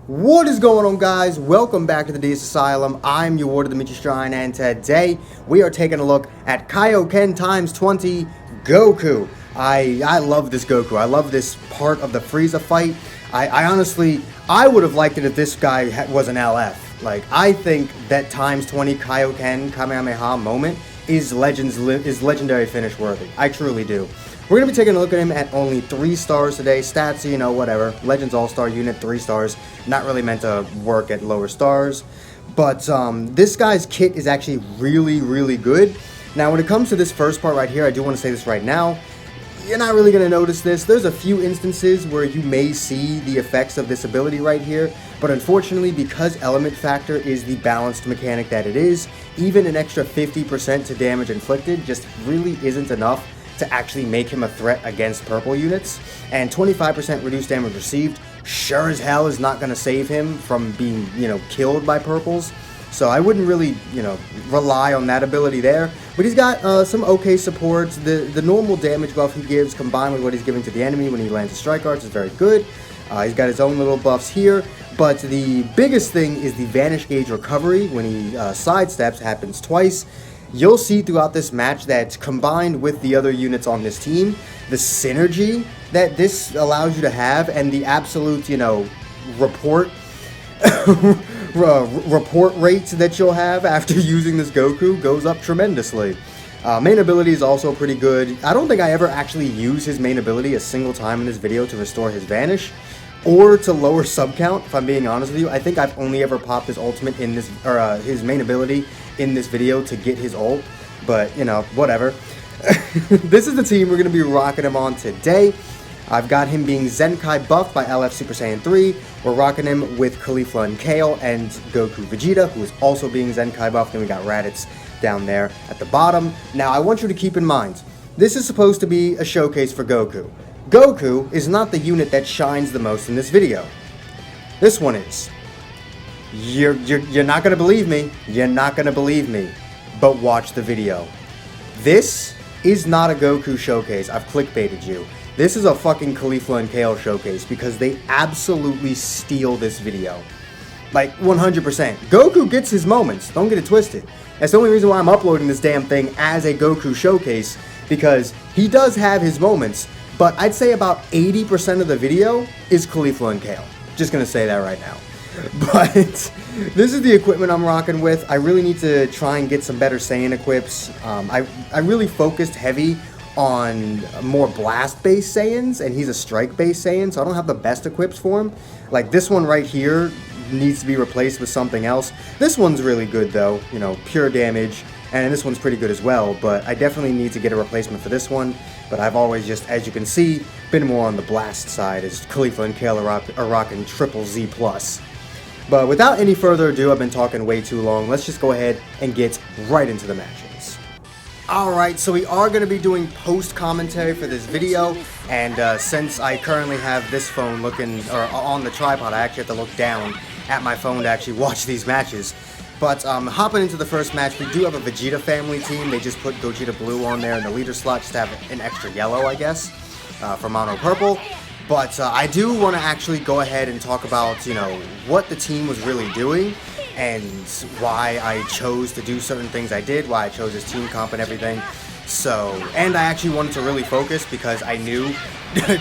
What is going on, guys? Welcome back to the DS Asylum. I'm your warder, Dimitri Shrine, and today we are taking a look at Kaioken times 20 Goku. I love this Goku. I love this part of the Frieza fight. I honestly, I would have liked it if this guy was an LF. Like, I think that times 20 Kaioken Kamehameha moment is legendary finish worthy. I truly do. We're going to be taking a look at him at only 3 stars today. Stats, you know, whatever. Legends All-Star unit, 3 stars. Not really meant to work at lower stars. But this guy's kit is actually really good. Now, when it comes to this first part right here, I do want to say this right now. You're not really going to notice this. There's a few instances where you may see the effects of this ability right here. But unfortunately, because Element Factor is the balanced mechanic that it is, even an extra 50% to damage inflicted just really isn't enough to actually make him a threat against purple units, and 25% reduced damage received sure as hell is not going to save him from being, killed by purples. So I wouldn't really, rely on that ability there. But he's got some okay supports. The normal damage buff he gives combined with what he's giving to the enemy when he lands a strike arts is very good. He's got his own little buffs here. But the biggest thing is the Vanish Gauge recovery when he sidesteps happens twice. You'll see throughout this match that combined with the other units on this team, the synergy that this allows you to have and the absolute, report report rates that you'll have after using this Goku goes up tremendously. Main ability is also pretty good. I don't think I ever actually use his main ability a single time in this video to restore his Vanish or to lower sub count, if I'm being honest with you. I think I've only ever popped his ultimate in this, or his main ability in this video to get his ult, but, whatever. This is the team we're going to be rocking him on today. I've got him being Zenkai buffed by LF Super Saiyan 3. We're rocking him with Caulifla and Kale and Goku Vegeta, who is also being Zenkai buffed. Then we got Raditz down there at the bottom. Now, I want you to keep in mind, this is supposed to be a showcase for Goku. Goku is not the unit that shines the most in this video. This one is. You're not gonna believe me. You're not gonna believe me. But watch the video. This is not a Goku showcase. I've clickbaited you. This is a fucking Caulifla and Kale showcase because they absolutely steal this video. Like, 100%. Goku gets his moments. Don't get it twisted. That's the only reason why I'm uploading this damn thing as a Goku showcase, because he does have his moments, but I'd say about 80% of the video is Caulifla and Kale. Just gonna say that right now. But this is the equipment I'm rocking with. I really need to try and get some better Saiyan equips. I really focused heavy on more blast-based Saiyans, and he's a strike-based Saiyan, so I don't have the best equips for him. Like this one right here needs to be replaced with something else. This one's really good though, pure damage, and this one's pretty good as well, but I definitely need to get a replacement for this one. But I've always just, as you can see, been more on the blast side, as Caulifla and Kale are rocking triple Z+. But without any further ado, I've been talking way too long. Let's just go ahead and get right into the matches. Alright, so we are going to be doing post-commentary for this video, and since I currently have this phone looking, or on the tripod, I actually have to look down at my phone to actually watch these matches. But hopping into the first match, we do have a Vegeta family team. They just put Gogeta Blue on there in the leader slot just to have an extra yellow, I guess, for Mono Purple. But I do want to actually go ahead and talk about, what the team was really doing and why I chose to do certain things I did, why I chose this team comp and everything. So, and I actually wanted to really focus because I knew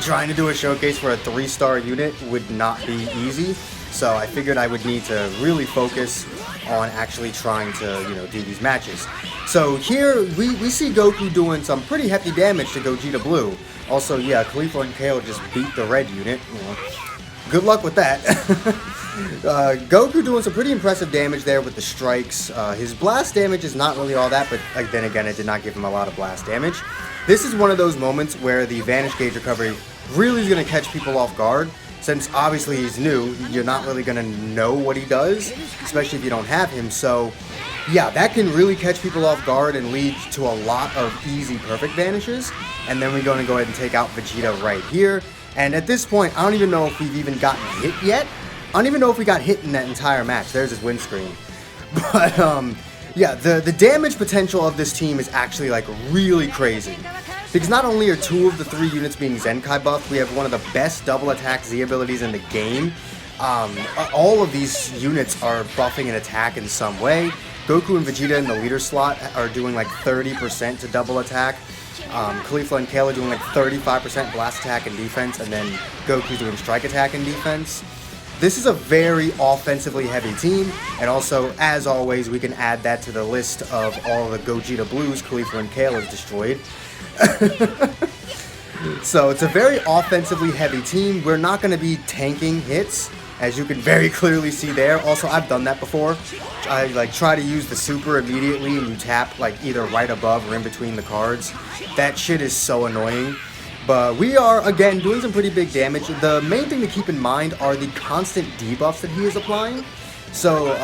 trying to do a showcase for a 3-star unit would not be easy. So I figured I would need to really focus on actually trying to, do these matches. So here, we see Goku doing some pretty hefty damage to Gogeta Blue. Also, yeah, Caulifla and Kale just beat the red unit. Good luck with that. Goku doing some pretty impressive damage there with the strikes. His blast damage is not really all that, but then again, it did not give him a lot of blast damage. This is one of those moments where the Vanish Gauge recovery really is going to catch people off guard. Since obviously he's new, you're not really going to know what he does, especially if you don't have him. So, yeah, that can really catch people off guard and lead to a lot of easy perfect vanishes. And then we're going to go ahead and take out Vegeta right here. And at this point, I don't even know if we've even gotten hit yet. I don't even know if we got hit in that entire match. There's his windscreen. But, yeah, the damage potential of this team is actually, like, really crazy. Because not only are 2 of the 3 units being Zenkai buffed, we have one of the best double attack Z abilities in the game. All of these units are buffing an attack in some way. Goku and Vegeta in the leader slot are doing like 30% to double attack. Caulifla and Kale are doing like 35% blast attack and defense, and then Goku's doing strike attack and defense. This is a very offensively heavy team, and also, as always, we can add that to the list of all the Gogeta Blues Caulifla and Kale has destroyed. So it's a very offensively heavy team. We're not going to be tanking hits, as you can very clearly see there. Also, I've done that before. I like try to use the super immediately, and you tap like either right above or in between the cards. That shit is so annoying. But we are, again, doing some pretty big damage. The main thing to keep in mind are the constant debuffs that he is applying. So,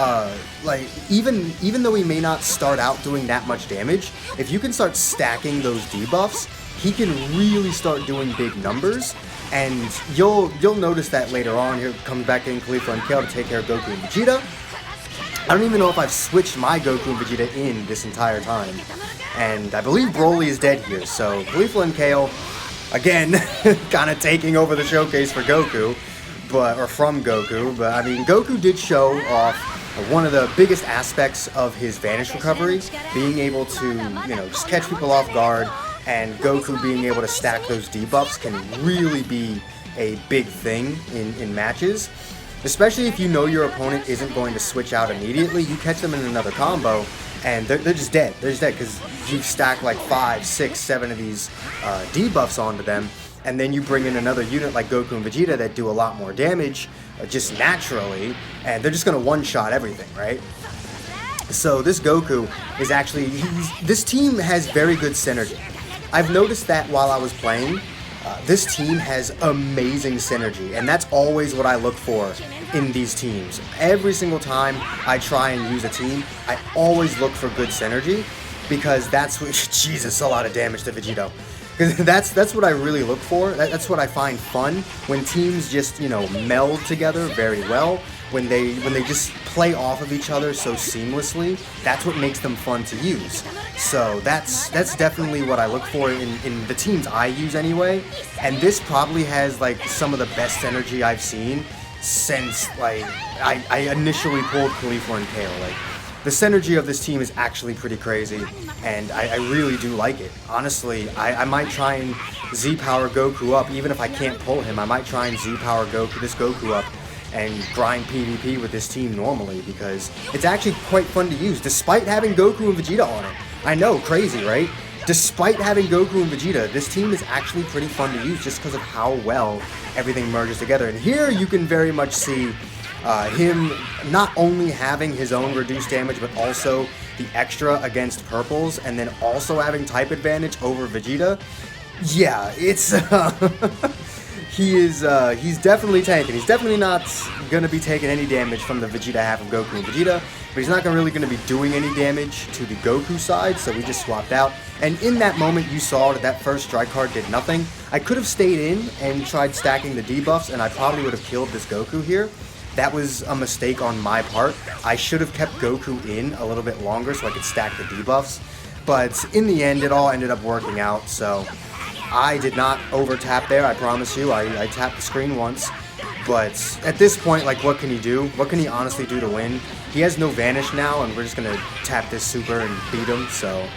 like, even though he may not start out doing that much damage, if you can start stacking those debuffs, he can really start doing big numbers. And you'll notice that later on. Here comes back in Caulifla and Kale to take care of Goku and Vegeta. I don't even know if I've switched my Goku and Vegeta in this entire time. And I believe Broly is dead here, so Caulifla and Kale, again, kind of taking over the showcase for Goku, or from Goku. But I mean, Goku did show off one of the biggest aspects of his Vanish recovery, being able to, just catch people off guard, and Goku being able to stack those debuffs can really be a big thing in matches. Especially if you know your opponent isn't going to switch out immediately, you catch them in another combo, and they're just dead. They're just dead because you've stacked like 5, 6, 7 of these debuffs onto them, and then you bring in another unit like Goku and Vegeta that do a lot more damage just naturally, and they're just going to one-shot everything, right? So this Goku is actually, this team has very good synergy. I've noticed that while I was playing, this team has amazing synergy, and that's always what I look for in these teams. Every single time I try and use a team, I always look for good synergy, because that's what, Jesus, a lot of damage to Vegito. Because that's what I really look for. That's what I find fun, when teams just, meld together very well. When they just play off of each other so seamlessly, that's what makes them fun to use. So that's definitely what I look for in the teams I use anyway. And this probably has like some of the best synergy I've seen since like I initially pulled Caulifla and Kale. Like, the synergy of this team is actually pretty crazy, and I really do like it. Honestly, I might try and Z-Power Goku up, even if I can't pull him. I might try and Z-Power this Goku up and grind PvP with this team normally, because it's actually quite fun to use, despite having Goku and Vegeta on it. I know, crazy, right? Despite having Goku and Vegeta, this team is actually pretty fun to use just because of how well everything merges together. And here you can very much see him not only having his own reduced damage, but also the extra against purples, and then also having type advantage over Vegeta. Yeah, it's he's definitely tanking. He's definitely not gonna be taking any damage from the Vegeta half of Goku and Vegeta, but he's not really gonna be doing any damage to the Goku side, so we just swapped out. And in that moment, you saw that first strike card did nothing. I could have stayed in and tried stacking the debuffs, and I probably would have killed this Goku here. That was a mistake on my part. I should have kept Goku in a little bit longer so I could stack the debuffs. But in the end, it all ended up working out, so I did not over-tap there, I promise you. I tapped the screen once. But at this point, like, what can he do? What can he honestly do to win? He has no Vanish now, and we're just going to tap this super and beat him, so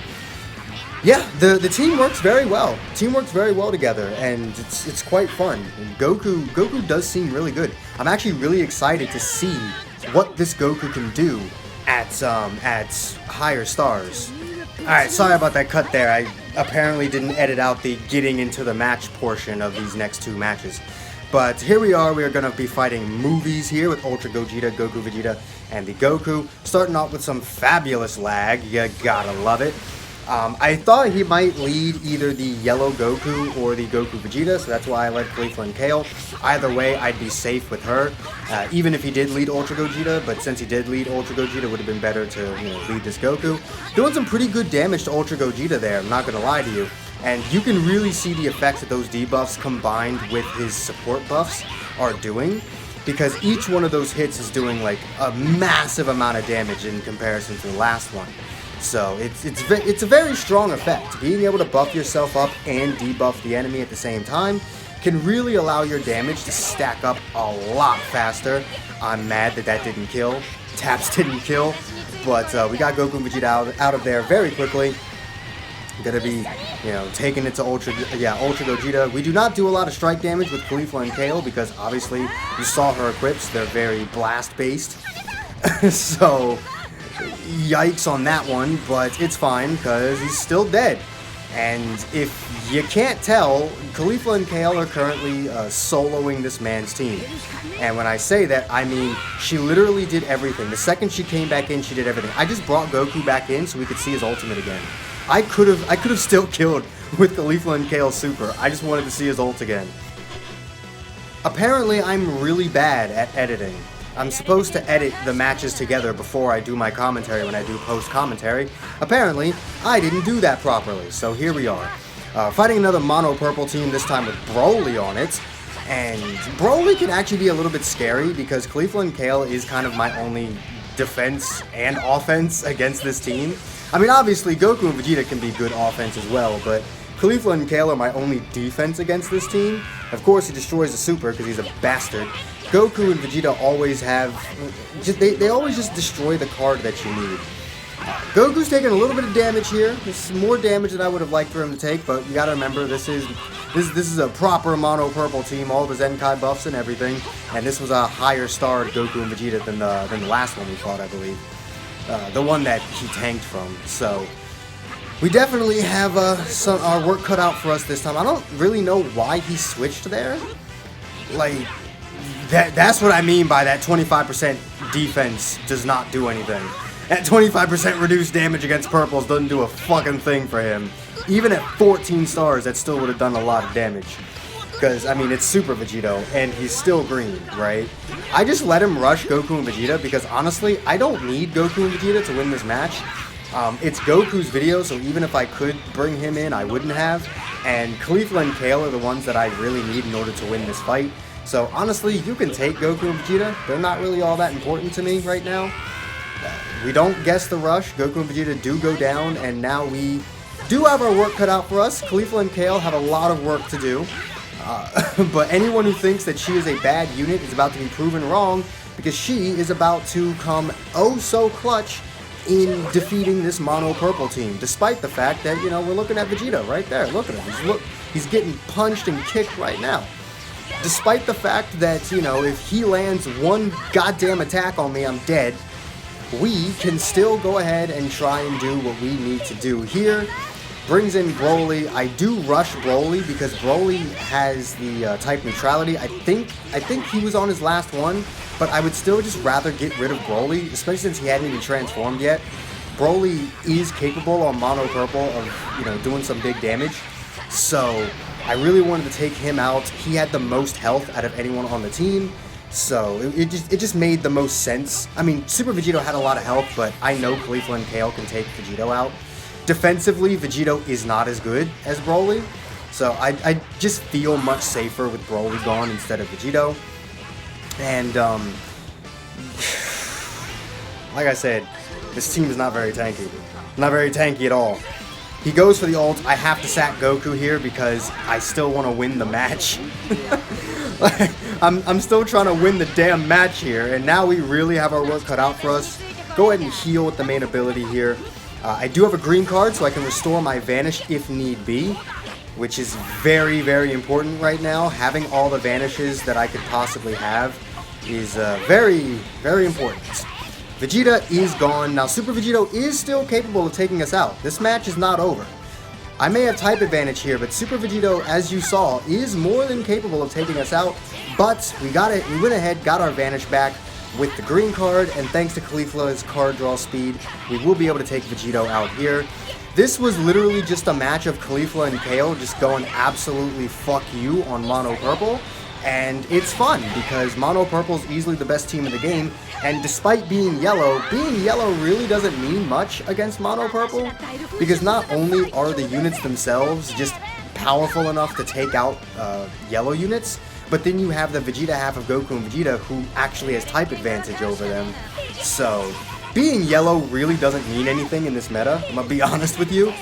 yeah, the team works very well. The team works very well together, and it's quite fun. And Goku does seem really good. I'm actually really excited to see what this Goku can do at higher stars. Alright, sorry about that cut there. I apparently didn't edit out the getting into the match portion of these next two matches. But here we are going to be fighting movies here with Ultra Gogeta, Goku Vegeta, and the Goku. Starting off with some fabulous lag, you gotta love it. I thought he might lead either the yellow Goku or the Goku Vegeta, so that's why I led Caulifla and Kale. Either way, I'd be safe with her, even if he did lead Ultra Gogeta, but since he did lead Ultra Gogeta, it would have been better to lead this Goku. Doing some pretty good damage to Ultra Gogeta there, I'm not going to lie to you. And you can really see the effects that those debuffs combined with his support buffs are doing, because each one of those hits is doing like a massive amount of damage in comparison to the last one. So it's a very strong effect. Being able to buff yourself up and debuff the enemy at the same time can really allow your damage to stack up a lot faster. I'm mad that that didn't kill. Taps didn't kill, but we got Goku and Vegeta out of there very quickly. Gonna be, you know, taking it to Ultra Gogeta. We do not do a lot of strike damage with Caulifla and Kale because obviously you saw her equips. They're very blast based. So, yikes on that one, but it's fine because he's still dead. And if you can't tell, Caulifla and Kale are currently soloing this man's team. And when I say that, I mean she literally did everything. The second she came back in, she did everything. I just brought Goku back in so we could see his ultimate again. I could have still killed with Caulifla and Kale Super. I just wanted to see his ult again. Apparently, I'm really bad at editing. I'm supposed to edit the matches together before I do my commentary when I do post-commentary. Apparently, I didn't do that properly, so here we are. Fighting another mono purple team, this time with Broly on it. And Broly can actually be a little bit scary because Caulifla and Kale is kind of my only defense and offense against this team. I mean, obviously, Goku and Vegeta can be good offense as well, but Caulifla and Kale are my only defense against this team. Of course, he destroys the Super because he's a bastard. Goku and Vegeta always have, they always just destroy the card that you need. Goku's taking a little bit of damage here. This is more damage than I would have liked for him to take, but you gotta remember this is a proper mono purple team, all the Zenkai buffs and everything, and this was a higher starred Goku and Vegeta than the last one we fought, I believe. The one that he tanked from. So we definitely have our work cut out for us this time. I don't really know why he switched there. Like, that's what I mean by that 25% defense does not do anything. At 25% reduced damage against purples doesn't do a fucking thing for him. Even at 14 stars, that still would have done a lot of damage. Because, I mean, it's Super Vegito, and he's still green, right? I just let him rush Goku and Vegeta because, honestly, I don't need Goku and Vegeta to win this match. It's Goku's video, so even if I could bring him in, I wouldn't have. And Caulifla and Kale are the ones that I really need in order to win this fight. So, honestly, you can take Goku and Vegeta. They're not really all that important to me right now. We don't guess the rush. Goku and Vegeta do go down, and now we do have our work cut out for us. Caulifla and Kale have a lot of work to do. But anyone who thinks that she is a bad unit is about to be proven wrong because she is about to come oh so clutch in defeating this mono purple team, despite the fact that, you know, we're looking at Vegeta right there. Look at him. He's getting punched and kicked right now. Despite the fact that, you know, if he lands one goddamn attack on me, I'm dead, we can still go ahead and try and do what we need to do here. Brings in Broly. I do rush Broly because Broly has the type neutrality. I think he was on his last one, but I would still just rather get rid of Broly, especially since he hadn't even transformed yet. Broly is capable on mono purple of, you know, doing some big damage. So I really wanted to take him out. He had the most health out of anyone on the team. So it just made the most sense. I mean, Super Vegito had a lot of health, but I know Caulifla and Kale can take Vegito out. Defensively, Vegito is not as good as Broly, so I just feel much safer with Broly gone instead of Vegito. And, like I said, this team is not very tanky. Not very tanky at all. He goes for the ult. I have to sack Goku here because I still want to win the match. I'm still trying to win the damn match here, and now we really have our work cut out for us. Go ahead and heal with the main ability here. I do have a green card, so I can restore my Vanish if need be, which is very, very important right now. Having all the Vanishes that I could possibly have is very, very important. Vegeta is gone. Now, Super Vegito is still capable of taking us out. This match is not over. I may have type advantage here, but Super Vegito, as you saw, is more than capable of taking us out. But we got it. We went ahead, got our Vanish back with the green card, and thanks to Caulifla's card draw speed, we will be able to take Vegito out here. This was literally just a match of Caulifla and Kale just going absolutely fuck you on Mono Purple, and it's fun because Mono Purple is easily the best team in the game, and despite being yellow really doesn't mean much against Mono Purple, because not only are the units themselves just powerful enough to take out yellow units, but then you have the Vegeta half of Goku and Vegeta who actually has type advantage over them. So, being yellow really doesn't mean anything in this meta, I'm gonna be honest with you.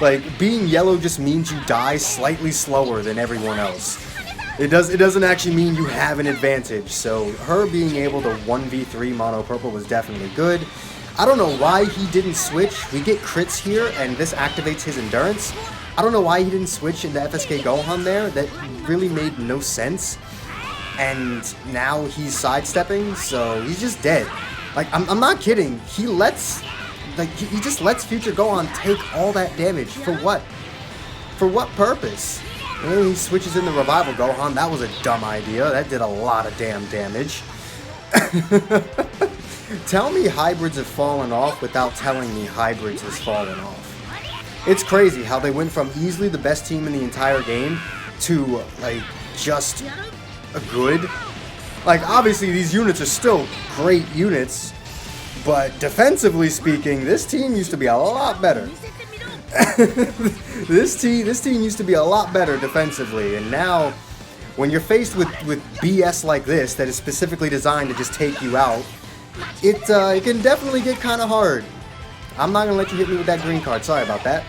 Like, being yellow just means you die slightly slower than everyone else. It doesn't actually mean you have an advantage, so her being able to 1v3 mono purple was definitely good. I don't know why he didn't switch. We get crits here, and this activates his endurance. I don't know why he didn't switch into FSK Gohan there. That really made no sense. And now he's sidestepping, so he's just dead. Like, I'm not kidding. He just lets Future Gohan take all that damage. For what? For what purpose? And then he switches into Revival Gohan. That was a dumb idea. That did a lot of damn damage. Tell me Hybrids have fallen off without telling me Hybrids has fallen off. It's crazy how they went from easily the best team in the entire game to, like, just a good. Like, obviously these units are still great units, but defensively speaking, this team used to be a lot better. This team used to be a lot better defensively, and now when you're faced with BS like this that is specifically designed to just take you out, it can definitely get kind of hard. I'm not gonna let you hit me with that green card. Sorry about that.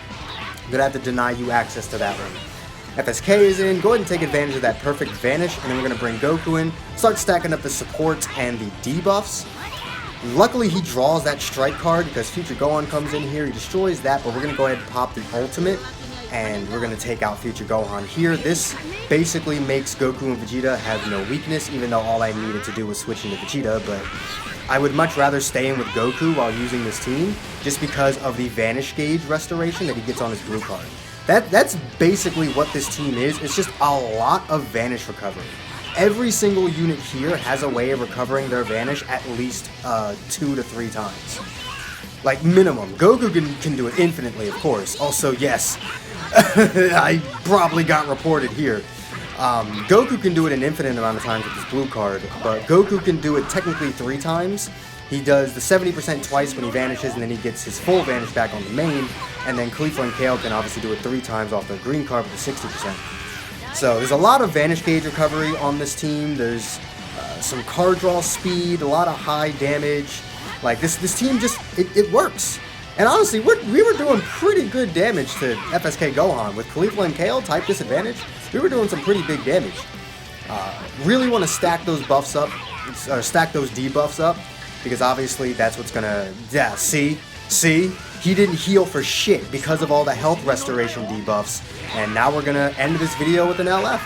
I'm gonna have to deny you access to that one. FSK is in. Go ahead and take advantage of that perfect vanish, and then we're gonna bring Goku in, start stacking up the supports and the debuffs. Luckily, he draws that strike card because Future Gohan comes in here. He destroys that, but we're going to go ahead and pop the ultimate, and we're going to take out Future Gohan here. This basically makes Goku and Vegeta have no weakness, even though all I needed to do was switch into Vegeta, but I would much rather stay in with Goku while using this team, just because of the Vanish Gauge restoration that he gets on his blue card. That's basically what this team is. It's just a lot of Vanish recovery. Every single unit here has a way of recovering their Vanish at least 2 to 3 times. Like, minimum. Goku can do it infinitely, of course. Also, yes, I probably got reported here. Goku can do it an infinite amount of times with his blue card, but Goku can do it technically 3 times. He does the 70% twice when he vanishes, and then he gets his full Vanish back on the main, and then Caulifla and Kale can obviously do it 3 times off their green card with the 60%. So there's a lot of Vanish Gauge recovery on this team. There's some card draw speed, a lot of high damage. Like, this team just, it works. And honestly, we were doing pretty good damage to FSK Gohan. With Caulifla and Kale, type disadvantage, we were doing some pretty big damage. Really want to stack those buffs up, or stack those debuffs up, because obviously that's what's gonna, yeah, see? He didn't heal for shit because of all the health restoration debuffs, and now we're gonna end this video with an LF.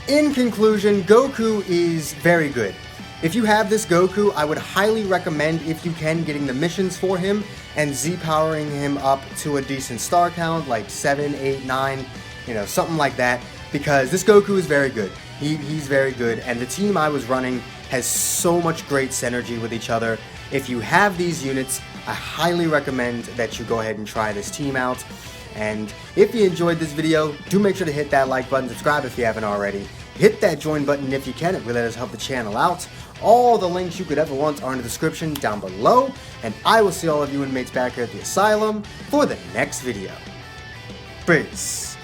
In conclusion, Goku is very good. If you have this Goku, I would highly recommend, if you can, getting the missions for him and Z-powering him up to a decent star count, like 7, 8, 9, you know, something like that, because this Goku is very good. He's very good, and the team I was running has so much great synergy with each other. If you have these units, I highly recommend that you go ahead and try this team out. And if you enjoyed this video, do make sure to hit that like button, subscribe if you haven't already. Hit that join button if you can, it really does help the channel out. All the links you could ever want are in the description down below, and I will see all of you inmates back here at the asylum for the next video. Peace.